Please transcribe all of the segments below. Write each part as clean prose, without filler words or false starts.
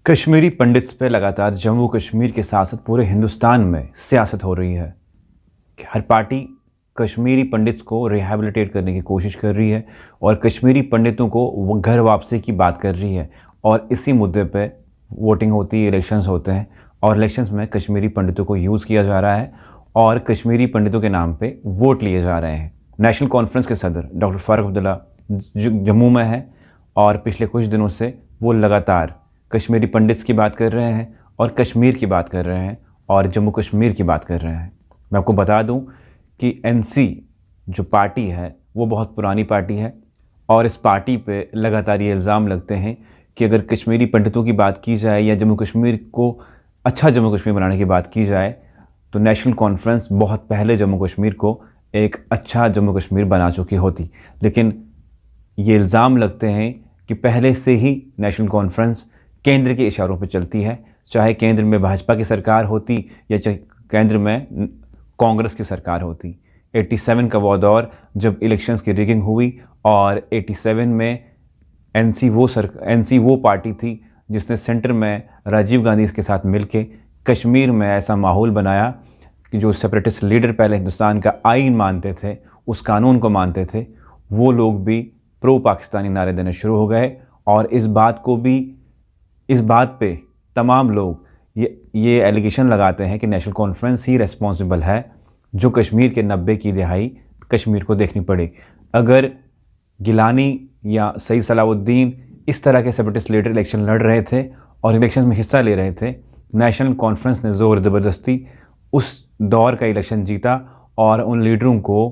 Kashmiri pandits पे लगातार जम्मू कश्मीर के साथ साथ पूरे हिंदुस्तान में सियासत हो रही है कि हर पार्टी कश्मीरी पंडित्स को रिहैबिलिटेट करने की कोशिश कर रही है और कश्मीरी पंडितों को वो घर वापसी की बात कर रही है। और इसी मुद्दे पे वोटिंग होती है, इलेक्शंस होते हैं और इलेक्शंस में कश्मीरी पंडितों को यूज़ किया जा रहा है और कश्मीरी पंडितों के नाम पे वोट लिए जा रहे हैं। नेशनल कॉन्फ्रेंस के सदर डॉक्टर फ़ारूक अब्दुल्ला जम्मू में है और पिछले कुछ दिनों से वो लगातार कश्मीरी पंडित्स की बात कर रहे हैं और कश्मीर की बात कर रहे हैं और जम्मू कश्मीर की बात कर रहे हैं। मैं आपको बता दूं कि एनसी जो पार्टी है वो बहुत पुरानी पार्टी है और इस पार्टी पे लगातार ये इल्ज़ाम लगते हैं कि अगर कश्मीरी पंडितों की बात की जाए या जम्मू कश्मीर को अच्छा जम्मू कश्मीर बनाने की बात की जाए तो नेशनल कॉन्फ्रेंस बहुत पहले जम्मू कश्मीर को एक अच्छा जम्मू कश्मीर बना चुकी होती। लेकिन ये इल्ज़ाम लगते हैं कि पहले से ही नेशनल कॉन्फ्रेंस केंद्र के इशारों पर चलती है, चाहे केंद्र में भाजपा की सरकार होती या चाहे केंद्र में कांग्रेस की सरकार होती। 87 का वो दौर जब इलेक्शंस की रिगिंग हुई और 87 में एनसी वो पार्टी थी जिसने सेंटर में राजीव गांधी के साथ मिलके कश्मीर में ऐसा माहौल बनाया कि जो सेपरेटिस्ट लीडर पहले हिंदुस्तान का आइन मानते थे, उस कानून को मानते थे, वो लोग भी प्रो पाकिस्तानी नारे देने शुरू हो गए। और इस बात पे तमाम लोग ये एलिगेशन लगाते हैं कि नेशनल कॉन्फ्रेंस ही रेस्पॉन्सिबल है जो कश्मीर के 90 की दिहाई कश्मीर को देखनी पड़े। अगर गिलानी या सईद सलाउद्दीन इस तरह के सेपरेटिस्ट लीडर इलेक्शन लड़ रहे थे और इलेक्शन में हिस्सा ले रहे थे, नेशनल कॉन्फ्रेंस ने ज़ोर ज़बरदस्ती उस दौर का इलेक्शन जीता और उन लीडरों को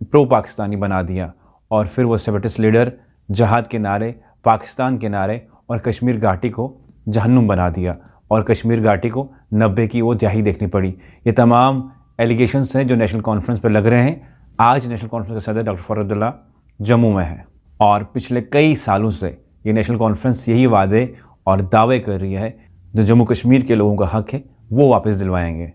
प्रो पाकिस्तानी बना दिया और फिर वो सेपरेटिस्ट लीडर जहाद के नारे, पाकिस्तान के नारे और कश्मीर घाटी को जहन्नुम बना दिया और कश्मीर घाटी को 90 की वो दिहाई देखनी पड़ी। ये तमाम एलिगेशंस हैं जो नेशनल कॉन्फ्रेंस पर लग रहे हैं। आज नेशनल कॉन्फ्रेंस के सदर डॉक्टर फ़ारूक अब्दुल्ला जम्मू में है और पिछले कई सालों से ये नेशनल कॉन्फ्रेंस यही वादे और दावे कर रही है जो जम्मू कश्मीर के लोगों का हक है वो वापस दिलवाएंगे।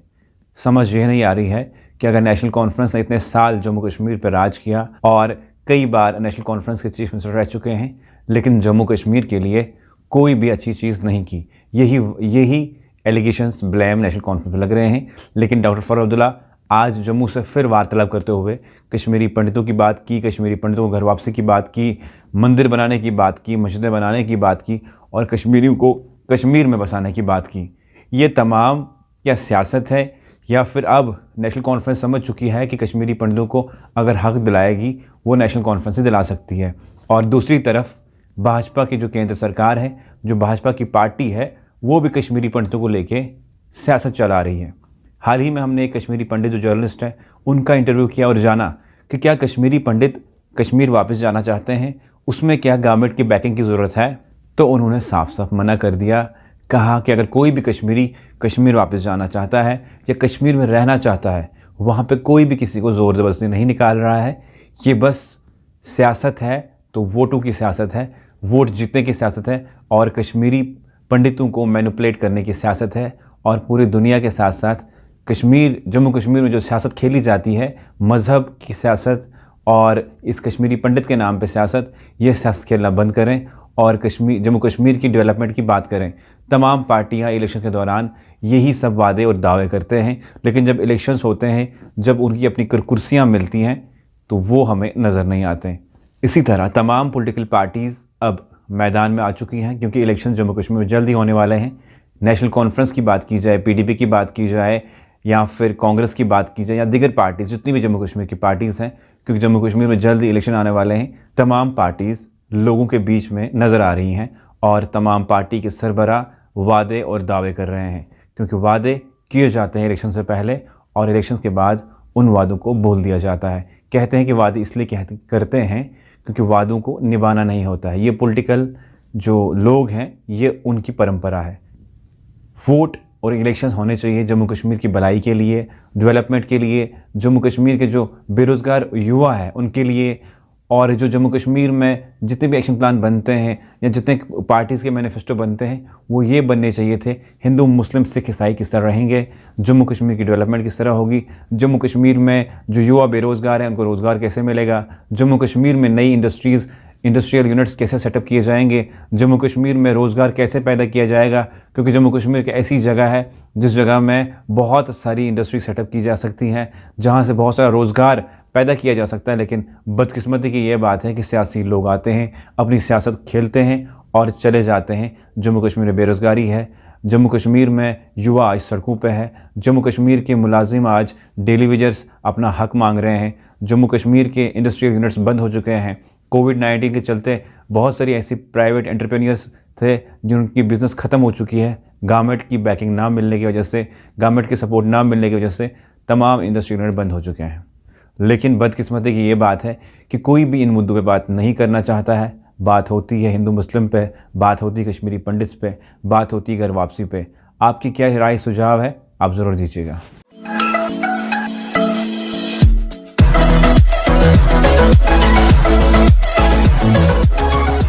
समझ ये नहीं आ रही है कि अगर नेशनल कॉन्फ्रेंस ने इतने साल जम्मू कश्मीर पर राज किया और कई बार नेशनल कॉन्फ्रेंस के चीफ मिनिस्टर रह चुके हैं, लेकिन जम्मू कश्मीर के लिए कोई भी अच्छी चीज़ नहीं की। यही एलिगेशंस ब्लेम नेशनल कॉन्फ्रेंस पर लग रहे हैं। लेकिन डॉक्टर फ़ारूक अब्दुल्ला आज जम्मू से फिर वार्तालाप करते हुए कश्मीरी पंडितों की बात की, कश्मीरी पंडितों को घर वापसी की बात की, मंदिर बनाने की बात की, मस्जिदें बनाने की बात की और कश्मीरियों को कश्मीर में बसाने की बात की। ये तमाम क्या सियासत है या फिर अब नेशनल कॉन्फ्रेंस समझ चुकी है कि कश्मीरी पंडितों को अगर हक दिलाएगी वो नेशनल कॉन्फ्रेंस से दिला सकती है। और दूसरी तरफ भाजपा की जो केंद्र सरकार है, जो भाजपा की पार्टी है, वो भी कश्मीरी पंडितों को लेके सियासत चला रही है। हाल ही में हमने एक कश्मीरी पंडित जो जर्नलिस्ट है उनका इंटरव्यू किया और जाना कि क्या कश्मीरी पंडित कश्मीर वापस जाना चाहते हैं, उसमें क्या गवर्नमेंट की बैकिंग की ज़रूरत है। तो उन्होंने साफ साफ मना कर दिया, कहा कि अगर कोई भी कश्मीरी कश्मीर वापस जाना चाहता है या कश्मीर में रहना चाहता है, वहाँ पे कोई भी किसी को ज़ोर ज़बरदस्ती नहीं निकाल रहा है। ये बस सियासत है, तो वोटों की सियासत है, वोट जीतने की सियासत है और कश्मीरी पंडितों को मैनिपुलेट करने की सियासत है। और पूरी दुनिया के साथ साथ जम्मू कश्मीर में जो सियासत खेली जाती है, मज़हब की सियासत और इस कश्मीरी पंडित के नाम पे सियासत, ये सियासत खेलना बंद करें और जम्मू कश्मीर की डेवलपमेंट की बात करें। तमाम पार्टियां इलेक्शन के दौरान यही सब वादे और दावे करते हैं, लेकिन जब इलेक्शंस होते हैं, जब उनकी अपनी कुर्सियां मिलती हैं तो वो हमें नज़र नहीं आते। इसी तरह तमाम पॉलिटिकल पार्टीज़ अब मैदान में आ चुकी हैं क्योंकि इलेक्शन जम्मू कश्मीर में जल्द ही होने वाले हैं। नेशनल कॉन्फ्रेंस की बात की जाए, पीडीपी की बात की जाए या फिर कांग्रेस की बात की जाए या दीगर पार्टीज़, जितनी भी जम्मू कश्मीर की पार्टीज़ हैं, क्योंकि जम्मू कश्मीर में जल्द ही इलेक्शन आने वाले हैं, तमाम पार्टीज़ लोगों के बीच में नज़र आ रही हैं और तमाम पार्टी के सरबराह वादे और दावे कर रहे हैं क्योंकि वादे किए जाते हैं इलेक्शन से पहले और इलेक्शन के बाद उन वादों को भूल दिया जाता है। कहते हैं कि वादे इसलिए करते हैं क्योंकि वादों को निभाना नहीं होता है। ये पॉलिटिकल जो लोग हैं, ये उनकी परंपरा है। वोट और इलेक्शंस होने चाहिए जम्मू कश्मीर की भलाई के लिए, डेवलपमेंट के लिए, जम्मू कश्मीर के जो बेरोज़गार युवा है उनके लिए, और जो जम्मू कश्मीर में जितने भी एक्शन प्लान बनते हैं या जितने पार्टीज़ के मैनिफेस्टो बनते हैं वो ये बनने चाहिए थे, हिंदू मुस्लिम सिख ईसाई किस तरह रहेंगे, जम्मू कश्मीर की डेवलपमेंट किस तरह होगी, जम्मू कश्मीर में जो युवा बेरोज़गार हैं उनको रोज़गार कैसे मिलेगा, जम्मू कश्मीर में नई इंडस्ट्रीज़ इंडस्ट्रियल यूनिट्स कैसे सेटअप किए जाएंगे, जम्मू कश्मीर में रोज़गार कैसे पैदा किया जाएगा, क्योंकि जम्मू कश्मीर एक ऐसी जगह है जिस जगह में बहुत सारी इंडस्ट्री सेटअप की जा सकती हैं, जहां से बहुत सारा रोज़गार पैदा किया जा सकता है। लेकिन बदकिस्मती की ये बात है कि सियासी लोग आते हैं, अपनी सियासत खेलते हैं और चले जाते हैं। जम्मू कश्मीर में बेरोज़गारी है, जम्मू कश्मीर में युवा आज सड़कों पे है, जम्मू कश्मीर के मुलाजिम आज डेली वेजर्स अपना हक मांग रहे हैं, जम्मू कश्मीर के इंडस्ट्रियल यूनिट्स बंद हो चुके हैं। कोविड-19 के चलते बहुत सारी ऐसी प्राइवेट एंटरप्रेन्योर्स थे जिनकी बिज़नेस ख़त्म हो चुकी है। गवर्नमेंट की बैकिंग ना मिलने की वजह से, गवर्नमेंट की सपोर्ट ना मिलने की वजह से तमाम इंडस्ट्रियल यूनिट बंद हो चुके हैं। लेकिन बदकिस्मती की ये बात है कि कोई भी इन मुद्दों पे बात नहीं करना चाहता है। बात होती है हिंदू मुस्लिम पे, बात होती है कश्मीरी पंडित्स पे, बात होती है घर वापसी पे। आपकी क्या राय सुझाव है, आप ज़रूर दीजिएगा।